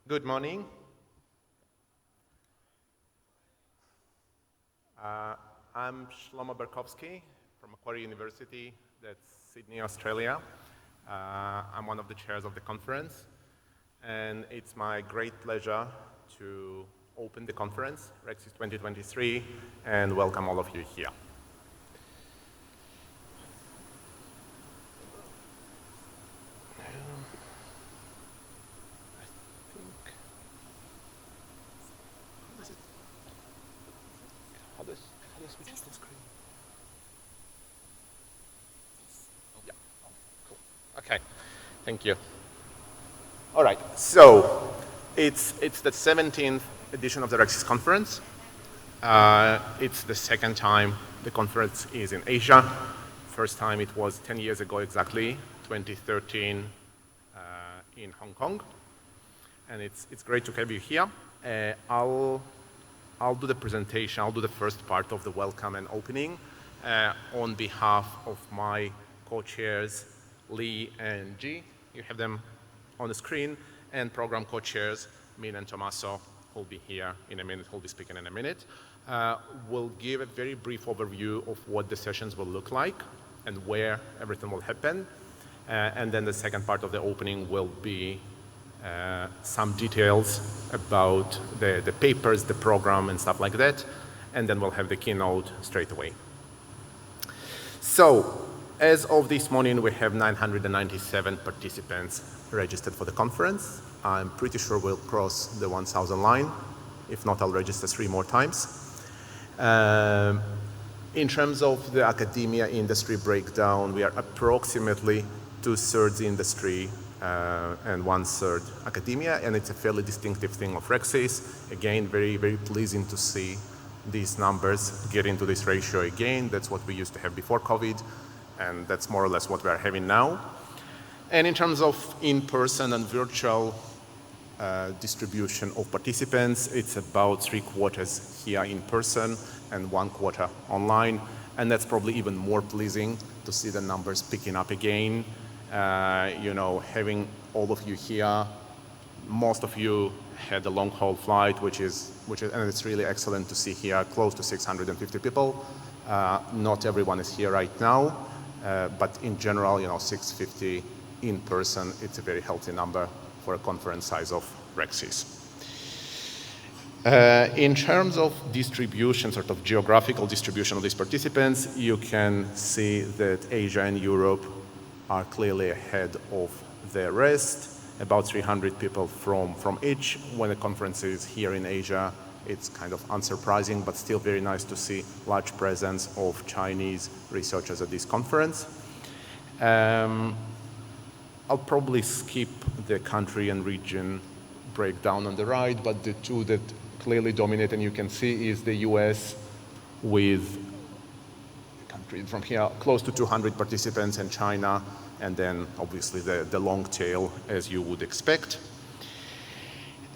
Good morning. I'm Shlomo Berkowski from Macquarie University, that's Sydney, Australia. I'm one of the chairs of the conference, and it's my great pleasure to open the conference, RecSys 2023, and welcome all of you here. Okay, thank you. All right, so it's the 17th edition of the RecSys conference. It's the second time the conference is in Asia. First time it was 10 years ago exactly, 2013 in Hong Kong. And it's great to have you here. I'll do the presentation, I'll do the first part of the welcome and opening on behalf of my co-chairs, Lee and G. You have them on the screen, and program co-chairs, Min and Tommaso, who will be here in a minute, who will be speaking in a minute. We'll give a very brief overview of what the sessions will look like and where everything will happen. And then the second part of the opening will be some details about the papers, the program, and stuff like that. And then we'll have the keynote straight away. So, as of this morning, we have 997 participants registered for the conference. I'm pretty sure we'll cross the 1,000 line. If not, I'll register 3 more times. In terms of the academia industry breakdown, we are approximately 2/3 industry and 1/3 academia, and it's a fairly distinctive thing of RecSys. Again, very, very pleasing to see these numbers get into this ratio again. That's what we used to have before COVID, and that's more or less what we are having now. And in terms of in-person and virtual distribution of participants, it's about 3/4 here in person and 1/4 online, and that's probably even more pleasing to see the numbers picking up again. Having all of you here, most of you had a long-haul flight, and it's really excellent to see here close to 650 people. Not everyone is here right now, but in general, 650 in person, it's a very healthy number for a conference size of RecSys. In terms of distribution, sort of geographical distribution of these participants, you can see that Asia and Europe are clearly ahead of the rest, about 300 people from each. When the conference is here in Asia, it's kind of unsurprising, but still very nice to see large presence of Chinese researchers at this conference. I'll probably skip the country and region breakdown on the right, but the two that clearly dominate, and you can see, is the US with from here close to 200 participants, and China, and then obviously the long tail, as you would expect.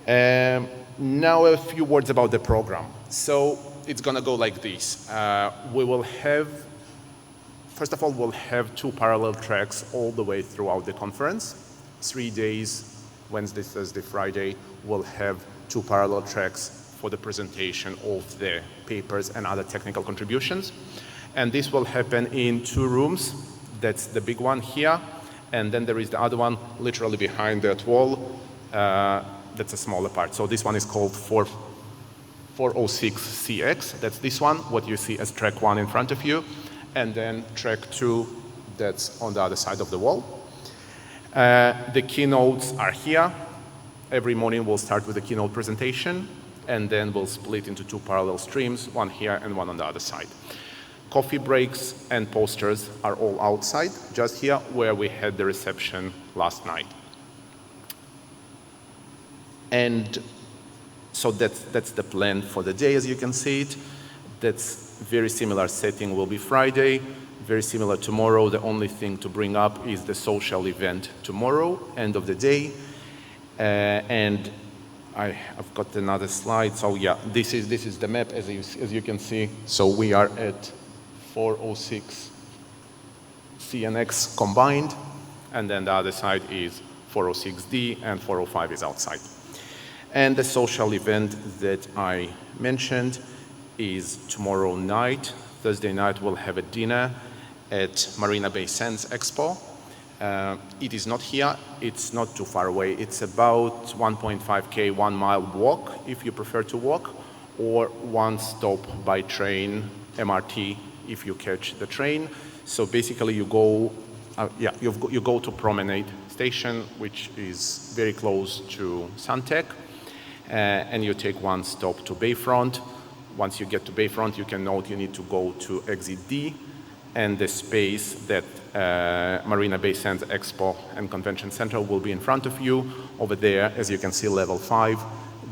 Now a few words about the program. So it's going to go like this. We will have, first of all, we'll have 2 parallel tracks all the way throughout the conference. 3 days, Wednesday, Thursday, Friday, we'll have 2 parallel tracks for the presentation of the papers and other technical contributions. And this will happen in 2 rooms. That's the big one here. And then there is the other one literally behind that wall. That's a smaller part. So this one is called 406CX. That's this one, what you see as track 1 in front of you. And then track 2, that's on the other side of the wall. The keynotes are here. Every morning we'll start with a keynote presentation, and then we'll split into 2 parallel streams, one here and one on the other side. Coffee breaks and posters are all outside, just here where we had the reception last night. And so that's the plan for the day, as you can see it. That's very similar setting will be Friday, very similar tomorrow. The only thing to bring up is the social event tomorrow, end of the day. And I've got another slide. So yeah, this is the map, as you can see. So we are at 406 CNX combined, and then the other side is 406D, and 405 is outside. And the social event that I mentioned is tomorrow night. Thursday night, we'll have a dinner at Marina Bay Sands Expo. It is not here, it's not too far away. It's about 1.5K, 1 mile walk if you prefer to walk, or one stop by train, MRT, if you catch the train. So basically you go, you go to Promenade Station, which is very close to Suntec, and you take one stop to Bayfront. Once you get to Bayfront, you can note you need to go to exit D, and the space that Marina Bay Sands Expo and Convention Center will be in front of you. Over there, as you can see, level 5,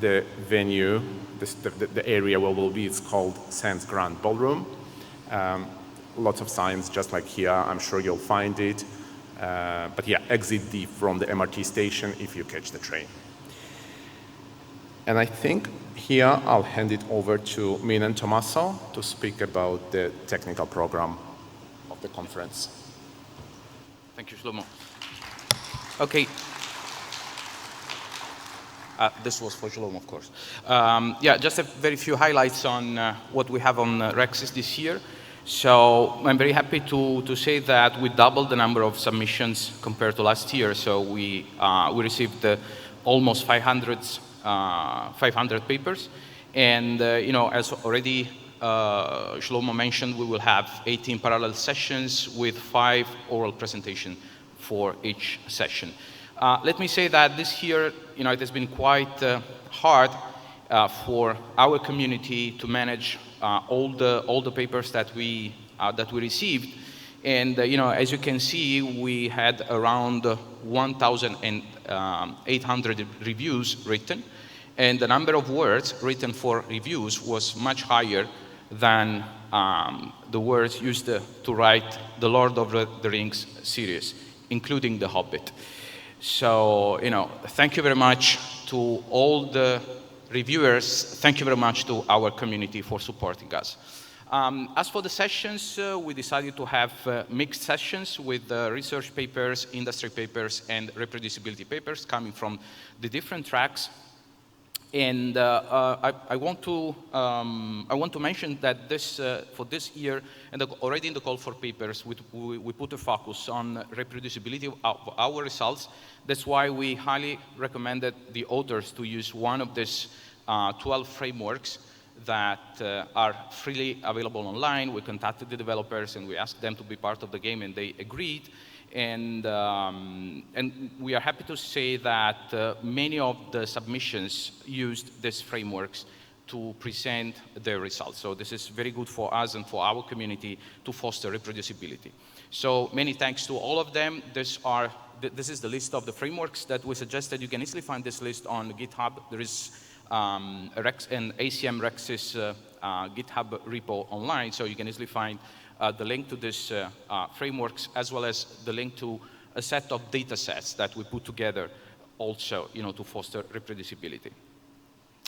the venue, the area where we'll be, it's called Sands Grand Ballroom. Lots of signs, just like here. I'm sure you'll find it. But yeah, exit D from the MRT station if you catch the train. And I think here I'll hand it over to Min and Tommaso to speak about the technical program of the conference. Thank you, Shlomo. Okay. This was for Shlomo, of course. Yeah, just a very few highlights on what we have on RecSys this year. So I'm very happy to say that we doubled the number of submissions compared to last year. So we received almost 500 papers. And, you know, as already Shlomo mentioned, we will have 18 parallel sessions with 5 oral presentations for each session. Let me say that this year, you know, it has been quite hard for our community to manage all the papers that we received. And, you know, as you can see, we had around 1,800 reviews written. And the number of words written for reviews was much higher than the words used to write the Lord of the Rings series, including The Hobbit. So, you know, thank you very much to all the reviewers. Thank you very much to our community for supporting us. As for the sessions, we decided to have mixed sessions with research papers, industry papers, and reproducibility papers coming from the different tracks. And I want to mention that this for this year, and already in the call for papers, we put a focus on reproducibility of our results. That's why we highly recommended the authors to use one of these 12 frameworks that are freely available online. We contacted the developers and we asked them to be part of the game, and they agreed. And we are happy to say that many of the submissions used these frameworks to present their results. So this is very good for us and for our community to foster reproducibility. So many thanks to all of them. This is the list of the frameworks that we suggested. You can easily find this list on GitHub. There is an ACM RecSys GitHub repo online, so you can easily find the link to these frameworks, as well as the link to a set of data sets that we put together also, you know, to foster reproducibility.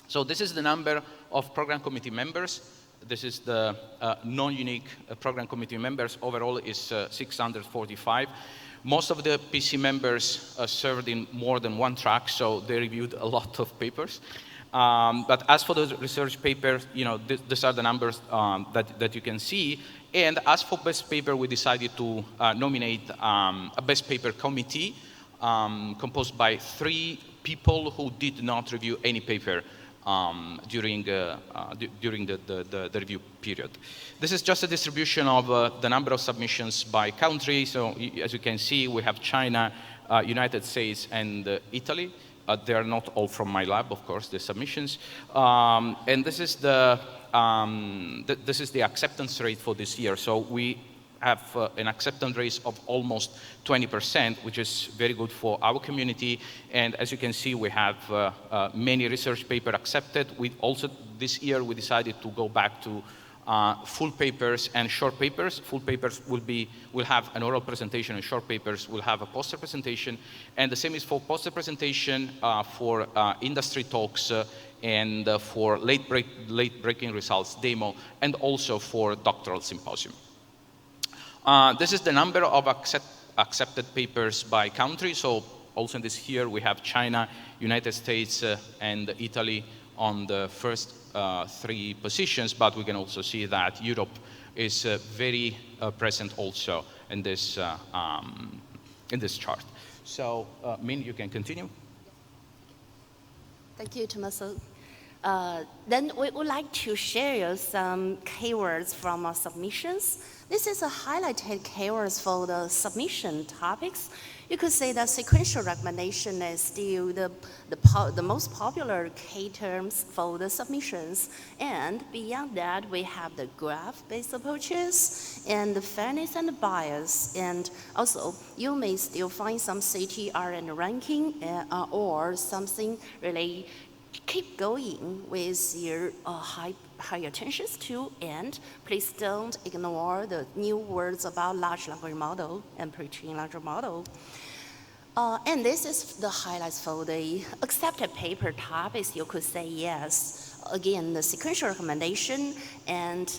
So this is the number of program committee members. This is the non-unique program committee members. Overall is 645. Most of the PC members served in more than one track, so they reviewed a lot of papers. But as for the research papers, you know, these are the numbers that you can see. And as for best paper, we decided to nominate a best paper committee composed by 3 people who did not review any paper during the review period. This is just a distribution of the number of submissions by country. So as you can see, we have China, United States, and Italy. They are not all from my lab, of course, the submissions. And this is the acceptance rate for this year. So we have an acceptance rate of almost 20%, which is very good for our community. And as you can see, we have many research papers accepted. This year, we decided to go back to full papers and short papers. Full papers will have an oral presentation, and short papers will have a poster presentation. And the same is for poster presentation, for industry talks, and for late-breaking results demo, and also for doctoral symposium. This is the number of accepted papers by country. So also in this year, we have China, United States, and Italy on the first 3 positions, but we can also see that Europe is very present also in this chart. So, Min, you can continue. Thank you, Tommaso. Then we would like to share you some keywords from our submissions. This is a highlighted keywords for the submission topics. You could say that sequential recommendation is still the most popular key terms for the submissions. And beyond that, we have the graph-based approaches and the fairness and the bias. And also, you may still find some CTR and ranking or something really keep going with your high attentions to, and please don't ignore the new words about large language model and pre-trained language model. And this is the highlights for the accepted paper topics. You could say yes. Again, the sequential recommendation, and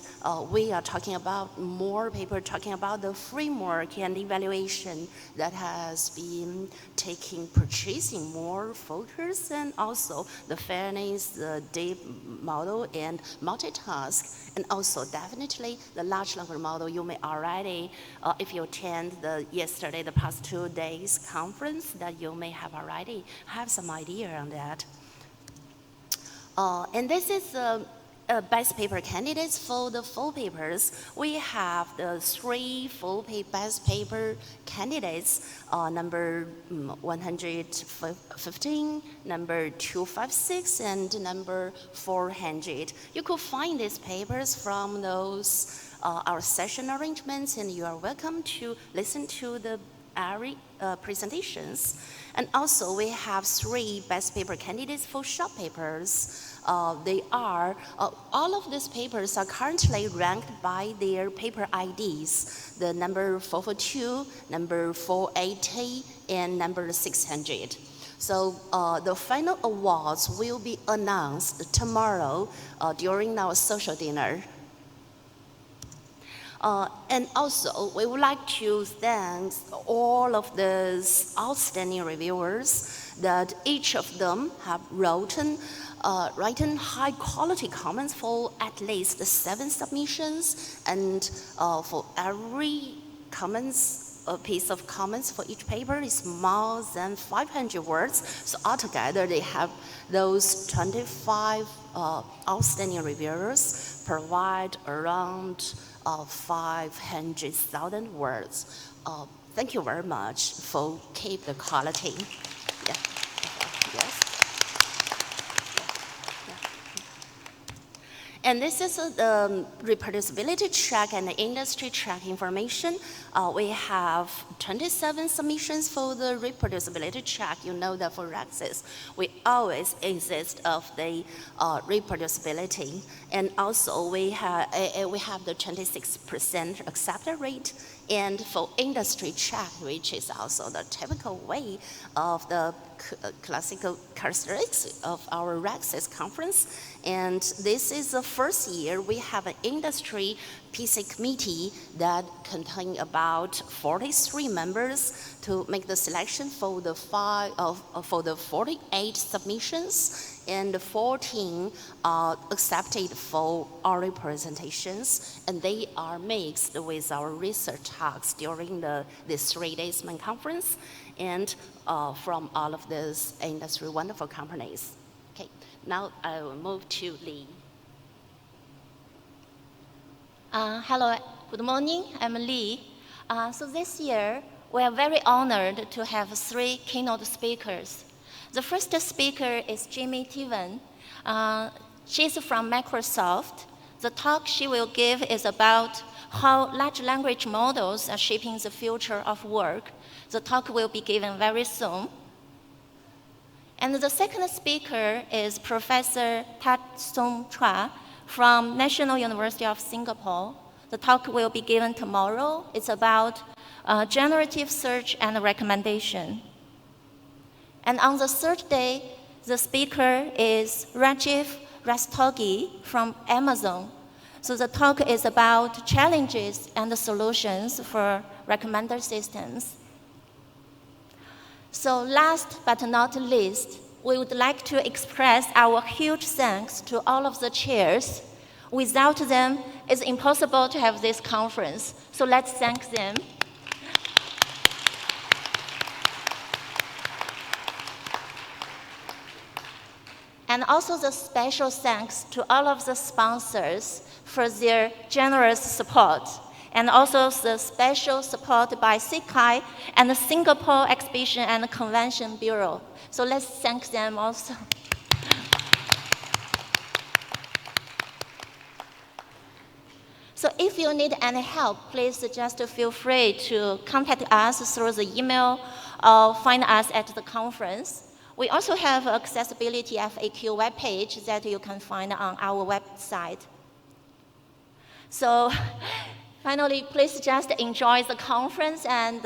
we are talking about more paper talking about the framework and evaluation that has been taking purchasing more focus, and also the fairness, the deep model, and multitask, and also definitely the large language model. You may already, if you attend the past 2 days conference, that you may have already have some idea on that. And this is best paper candidates for the full papers. We have the 3 full best paper candidates, number 115, number 256, and number 400. You could find these papers from those our session arrangements, and you are welcome to listen to the presentations. And also, we have 3 best paper candidates for short papers. They are, all of these papers are currently ranked by their paper IDs, the number 442, number 480, and number 600. So the final awards will be announced tomorrow during our social dinner. And also, we would like to thank all of these outstanding reviewers that each of them have written high quality comments for at least 7 submissions, and for every piece of comments for each paper is more than 500 words. So altogether, they have those 25 outstanding reviewers provide around 500,000 words. Thank you very much for keep the quality. Yeah. Yes. And this is the reproducibility check and the industry check information. We have 27 submissions for the reproducibility check. You know that for RecSys, we always insist of the reproducibility. And also we have the 26% accepted rate. And for industry check, which is also the typical way of the classical characteristics of our RecSys conference. And this is the first year we have an industry PC committee that contains about 43 members to make the selection for the 48 submissions, and 14 are accepted for oral presentations, and they are mixed with our research talks during this 3 days main conference, and from all of these industry wonderful companies. Okay, now I will move to Lee. Hello, good morning, I'm Lee. So this year, we are very honored to have 3 keynote speakers. The first speaker is Jamie Tiven. She's from Microsoft. The talk she will give is about how large language models are shaping the future of work. The talk will be given very soon. And the second speaker is Professor Tat Song Chua from National University of Singapore. The talk will be given tomorrow. It's about generative search and recommendation. And on the third day, the speaker is Rajiv Rastogi from Amazon. So the talk is about challenges and solutions for recommender systems. So last but not least, we would like to express our huge thanks to all of the chairs. Without them, it's impossible to have this conference. So let's thank them. And also the special thanks to all of the sponsors for their generous support. And also the special support by SICAI and the Singapore Exhibition and Convention Bureau. So let's thank them also. So if you need any help, please just feel free to contact us through the email or find us at the conference. We also have accessibility FAQ webpage that you can find on our website. So finally, please just enjoy the conference and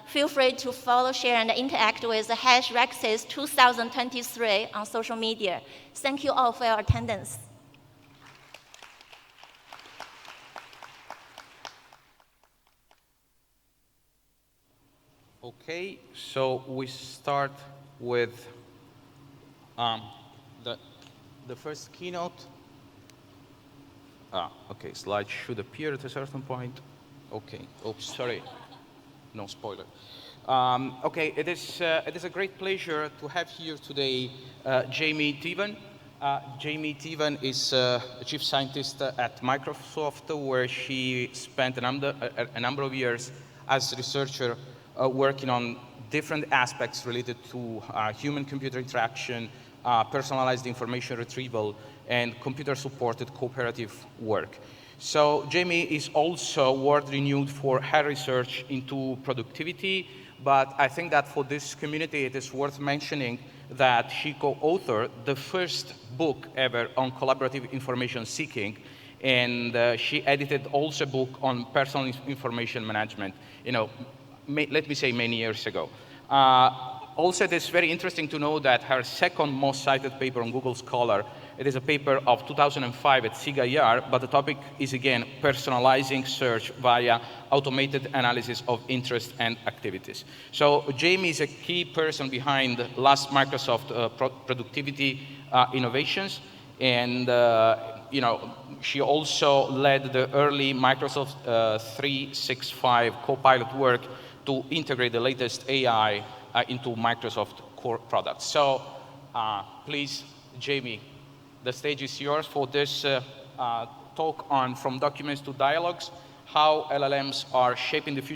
feel free to follow, share, and interact with the #RecSys 2023 on social media. Thank you all for your attendance. Okay, so we start with the first keynote. Okay, slide should appear at a certain point. Okay, oops, sorry, no spoiler. Okay, it is a great pleasure to have here today Jamie Tevan. Jamie Tevan is a chief scientist at Microsoft, where she spent a number of years as a researcher working on different aspects related to human-computer interaction, personalized information retrieval, and computer-supported cooperative work. So Jamie is also world-renowned for her research into productivity, but I think that for this community it is worth mentioning that she co-authored the first book ever on collaborative information seeking, and she edited also a book on personal information management, let me say many years ago. Also, it is very interesting to know that her second most cited paper on Google Scholar, it is a paper of 2005 at SIGA-IR, but the topic is again personalizing search via automated analysis of interest and activities. So Jamie is a key person behind last Microsoft productivity innovations, and she also led the early Microsoft 365 Copilot work to integrate the latest AI into Microsoft core products. So please, Jamie, the stage is yours for this talk on From Documents to Dialogues, how LLMs are shaping the future